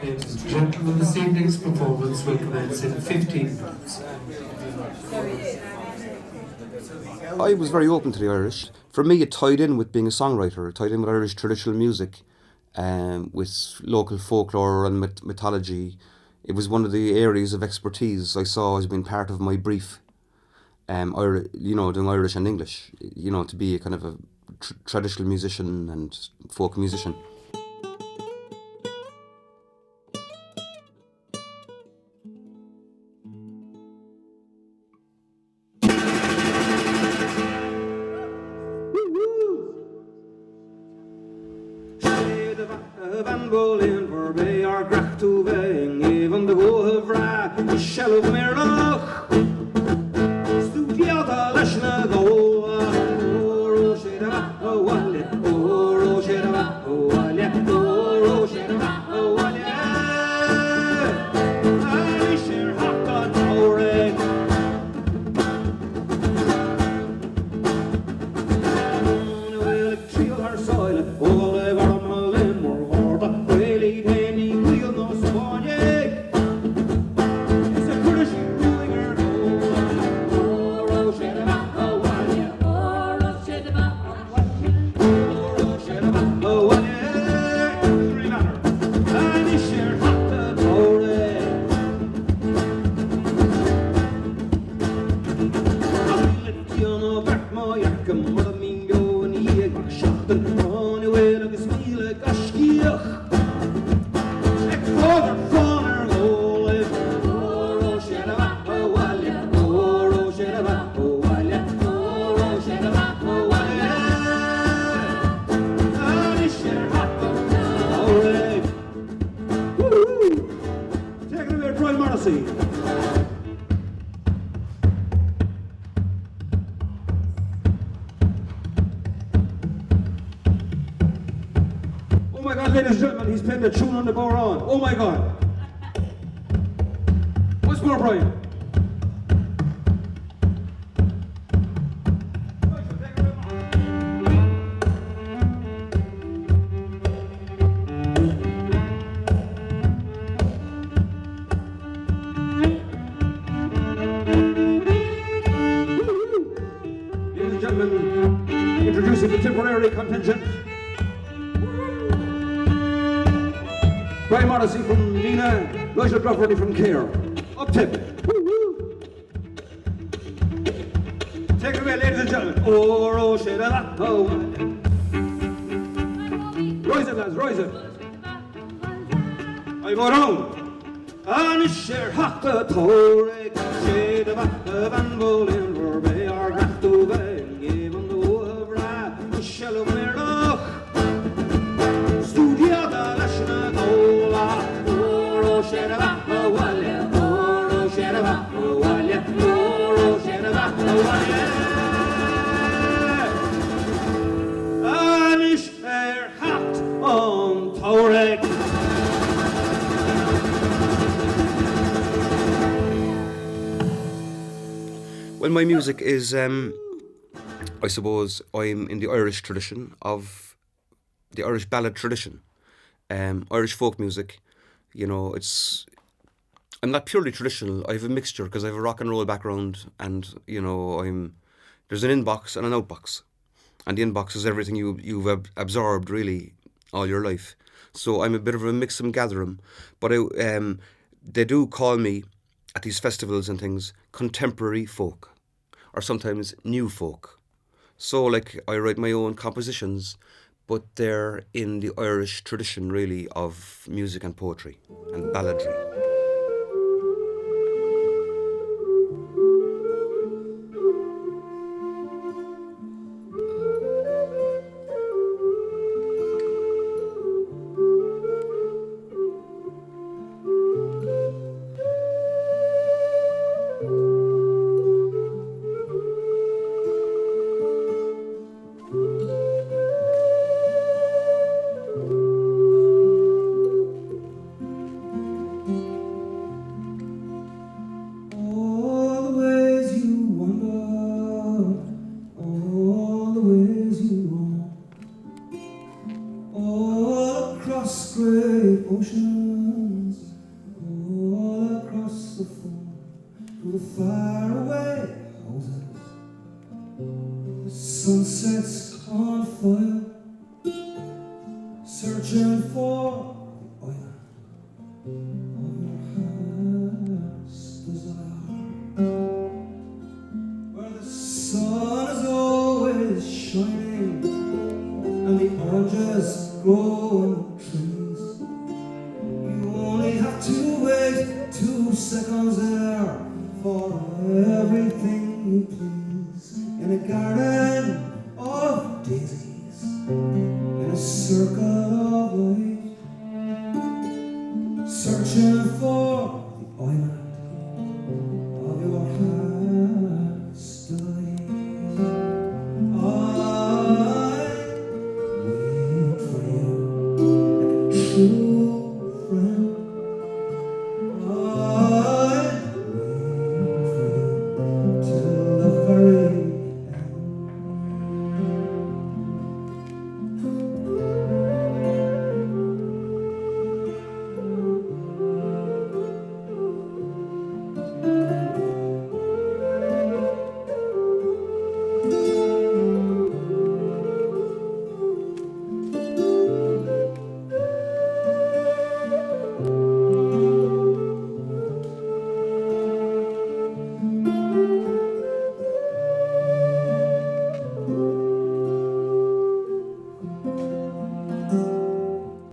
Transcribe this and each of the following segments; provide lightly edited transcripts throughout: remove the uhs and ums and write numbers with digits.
Ladies and gentlemen, this evening's performance will commence in 15 minutes. I was very open to the Irish. For me, it tied in with being a songwriter. It tied in with Irish traditional music, with local folklore and mythology. It was one of the areas of expertise I saw as being part of my brief. Doing Irish and English. To be a kind of a traditional musician and folk musician. The tune on the bar on. Oh my God. What's more, Brian? Ladies and gentlemen, introducing the temporary contingent. Brian Morrissey from Nina, Nigel Grufferty from Care. Up tip. Take it away, ladies and gentlemen. Oh, shit, oh. Rise it, lads, rise it. I go down. And share hack the torek, shade of a van bolin, where they are graft to bang, even though of ra, shell of mirror. Studio the Lashna Gola. Anish er hat on Torek. Well, my music is, I suppose, I'm in the Irish tradition of the Irish ballad tradition, Irish folk music. I'm not purely traditional. I have a mixture because I have a rock and roll background, and there's an inbox and an outbox, and the inbox is everything you've absorbed really all your life. So I'm a bit of a mix and gather 'em, but they do call me at these festivals and things contemporary folk, or sometimes new folk. So like I write my own compositions, but they're in the Irish tradition really of music and poetry and balladry. the faraway houses. The sunsets on fire, searching for the oil of your heart's desire. Where the sun is always shining and the oranges grow on the trees. You only have to wait 2 seconds there for everything you please. In a garden of daisies, in a circle of light, searching for the ointment of your heart's delight. I wait for you like a true friend. I wait for you till the very end.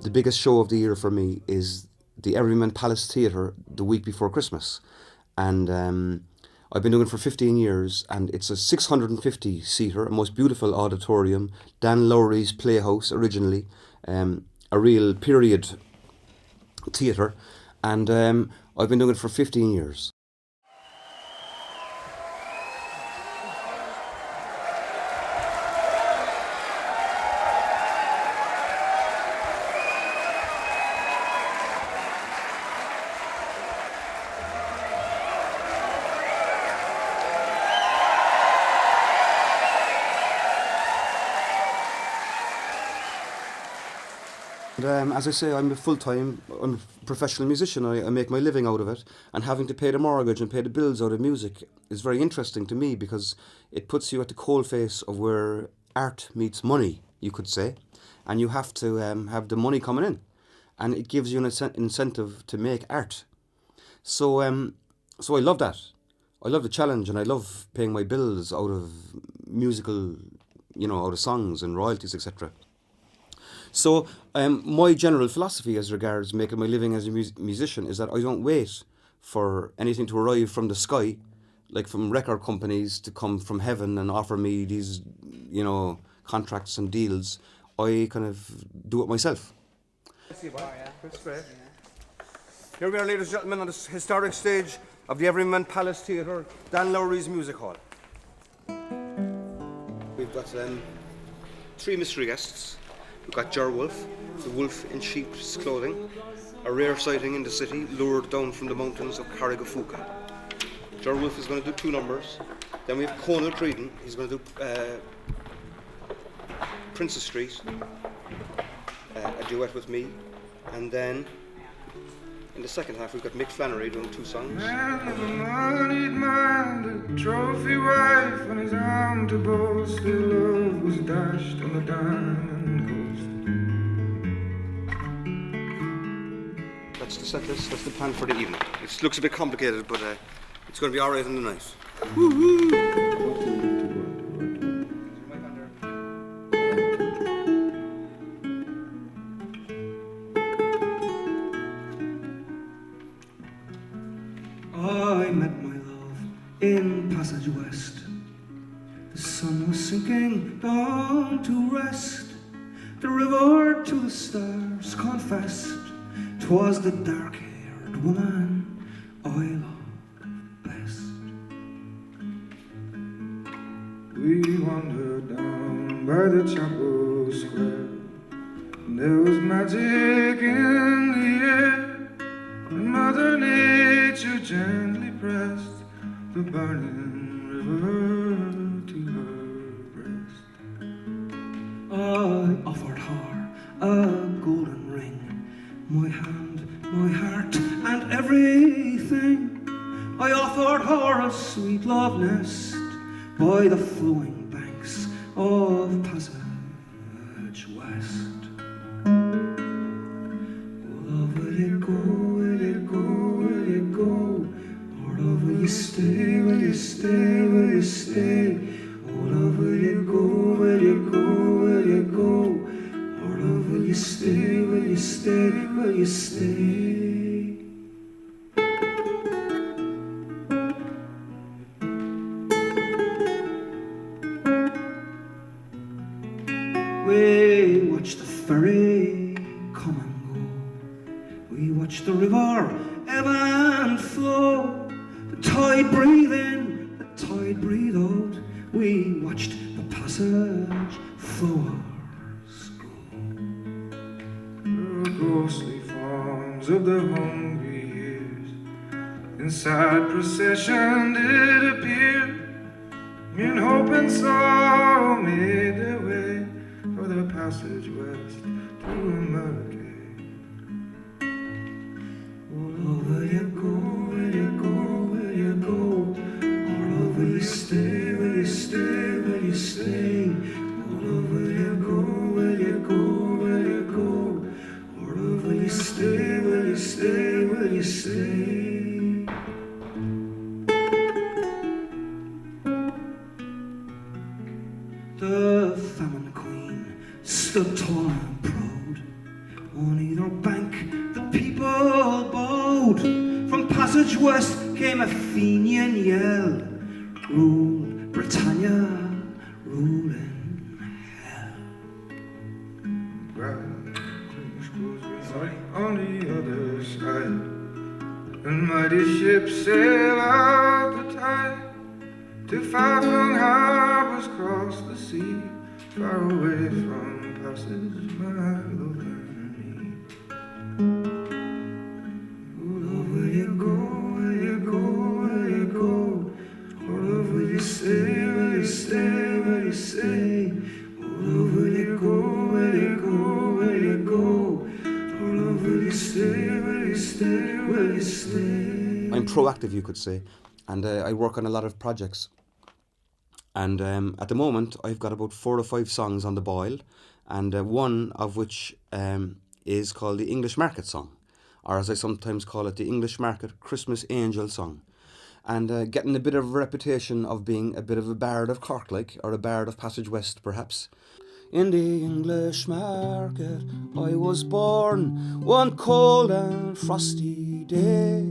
The biggest show of the year for me is the Everyman Palace Theatre the week before Christmas. And I've been doing it for 15 years, and it's a 650-seater, a most beautiful auditorium, Dan Lowry's Playhouse originally, a real period theatre, and I've been doing it for 15 years. And as I say, I'm a professional musician. I make my living out of it, and having to pay the mortgage and pay the bills out of music is very interesting to me, because it puts you at the coalface of where art meets money, you could say, and you have to have the money coming in, and it gives you an incentive to make art. So I love that. I love the challenge, and I love paying my bills out of musical, out of songs and royalties, etc. So my general philosophy as regards making my living as a musician is that I don't wait for anything to arrive from the sky, like from record companies to come from heaven and offer me these, contracts and deals. I kind of do it myself. Here we are, ladies and gentlemen, on this historic stage of the Everyman Palace Theatre, Dan Lowry's Music Hall. We've got 3 mystery guests. We've got Ger Wolf, the wolf in sheep's clothing, a rare sighting in the city, lured down from the mountains of Carrigafuka. Ger Wolf is going to do 2 numbers. Then we have Conal Creedon, he's going to do Princess Street, a duet with me. And then in the second half we've got Mick Flannery doing 2 songs. Man of a moneyed-minded trophy wife, and his arm to boast their love was dashed on the diamond coast. That's the set list, that's the plan for the evening. It looks a bit complicated, but it's going to be alright in the night. I met my love in Passage West. The sun was sinking down to rest. The river to the stars confessed 'twas the dark-haired woman I loved best. We wandered down by the chapel square, and there was magic in the air, and Mother Nature gently pressed the burning river to her breast. I offered her a golden ring, my hand, my heart, and everything. I offered her a sweet love nest by the flowing banks of Passage West. Oh love, will you go, will you go, will you go? Oh love, will you stay, will you stay, will you stay? Oh love, will you go, will you go, will you go? Oh love, will you stay, will you stay, will you stay? We watch the ferry come and go. We watch the river ebb and flow. The tide breathe in, the tide breathe out. We watched the passage flowers go. The ghostly forms of the hungry years in sad procession did appear. In hope and sorrow made their way for the passage west to America. Oh love, will you go, will you go, will you go? Oh love, will you stay, will you stay, will you stay? Oh love, will you go, will you go, will you go? Oh love, will you stay, will you stay, will you stay? The famine queen stood tall and proud. On either bank the people bowed. From Passage West came a Fenian yell. Rule Britannia, rule in hell. On the other side, and mighty ships sail out the tide to far-flung harbors across the sea, far away from Passage, my love and me. Oh love, will you go, will you go, will you go? Oh love, will you stay, will you stay, will you stay? Oh love, will you go, will you go, will you go? Oh love, will you stay, will you stay, will you stay? I'm proactive, you could say, and I work on a lot of projects. And at the moment, I've got about 4 or 5 songs on the boil, and one of which is called the English Market Song, or as I sometimes call it, the English Market Christmas Angel Song. And getting a bit of a reputation of being a bit of a bard of Cork, like, or a bard of Passage West, perhaps. In the English market I was born one cold and frosty day.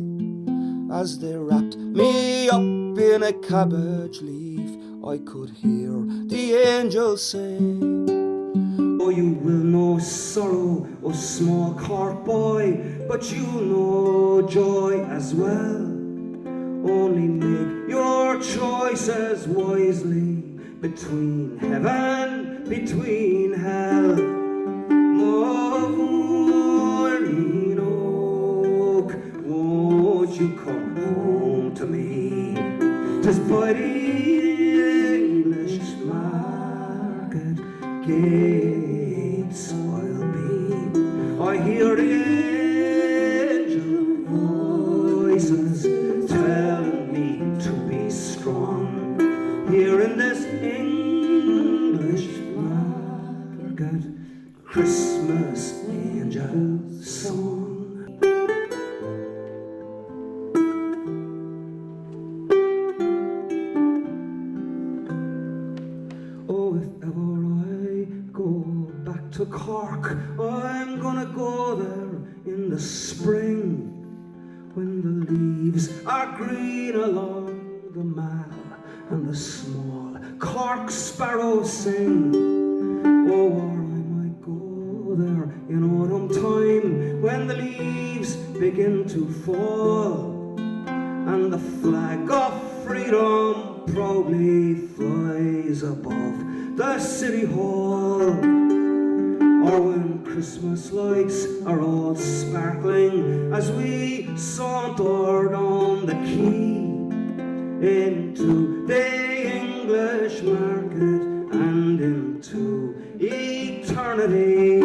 As they wrapped me up in a cabbage leaf, I could hear the angels say, oh, you will know sorrow, oh small Cork boy, but you'll know joy as well. Only make your choices wisely between heaven, between hell. Morning oak, won't you come home to me? 'Tis by the English market gates I'll be. I hear the angel voices telling me to be strong. Here in this English market Christmas angel song. Oh, if ever I go back to Cork, I'm gonna go there in the spring, when the leaves are green along the mall and the small Cork sparrows sing. Oh, or I might go there in autumn time, when the leaves begin to fall and the flag of freedom proudly flies above the city hall. Or when Christmas lights are all sparkling as we saunter down the quay into the English market and into eternity.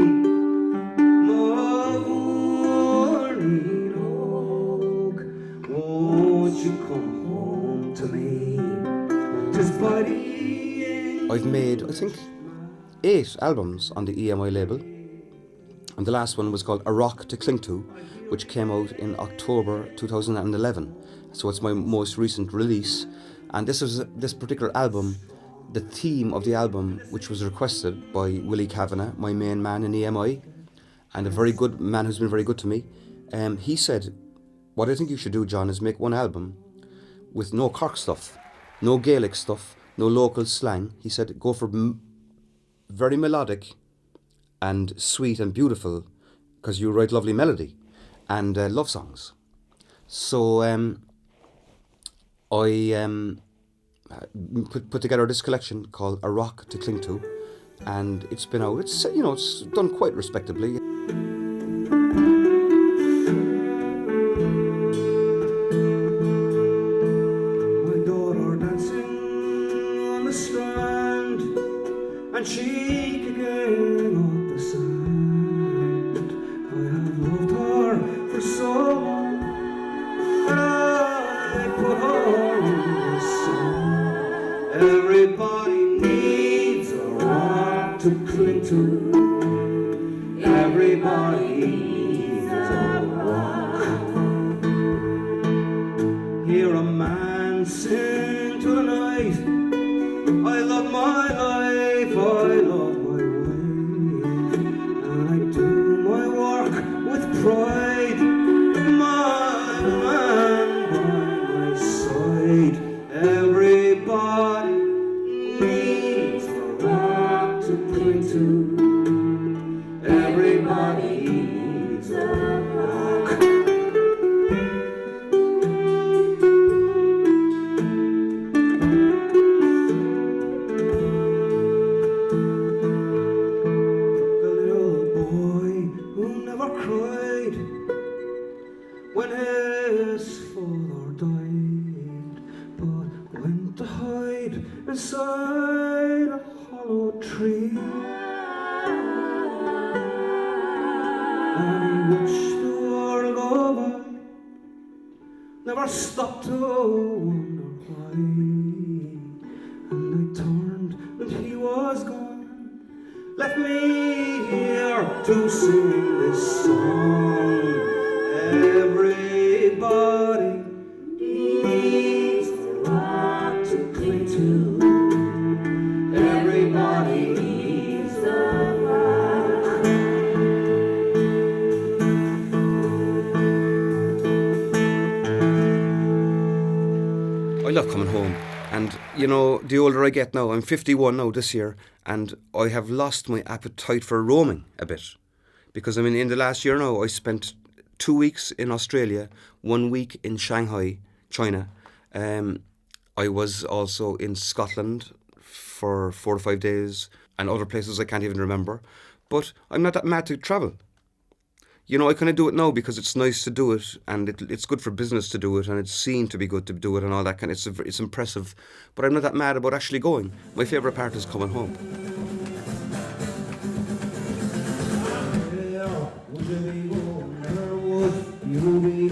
Morning oak, won't you come I've made, I think, 8 albums on the EMI label, and the last one was called A Rock to Cling To, which came out in October 2011. So it's my most recent release, and this particular album, the theme of the album, which was requested by Willie Kavanagh, my main man in EMI, and a very good man who's been very good to me. He said, what I think you should do, John, is make one album with no Cork stuff, no Gaelic stuff, no local slang. He said, go for very melodic and sweet and beautiful, because you write lovely melody and love songs. So I put together this collection called A Rock to Cling To, and it's been out. It's it's done quite respectably. My daughter dancing on the strand, and she kicking up the sand. I have loved her for so long, and I put her in the song. Everybody needs a rock to cling to. Everybody needs a rock. Hear a man sing to the night. I love my life, I love my wife, and I do my work with pride. My man by my side. Everybody needs a rock to cling to. Everybody needs a rock. The little boy who never cried when his father died, but went to hide inside a hollow tree. And he watched the world go by, never stopped to wonder why. And I turned and he was gone, left me here to sing this song. Everybody needs a rock to cling to. Everybody needs a rock. I love coming home, and the older I get now, I'm 51 now this year, and I have lost my appetite for roaming a bit, because in the last year now I spent 2 weeks in Australia, 1 week in Shanghai, China. I was also in Scotland for 4 or 5 days, and other places I can't even remember. But I'm not that mad to travel. I kind of do it now because it's nice to do it, and it's good for business to do it, and it's seen to be good to do it, and all that kind. It's impressive. But I'm not that mad about actually going. My favourite part is coming home. You be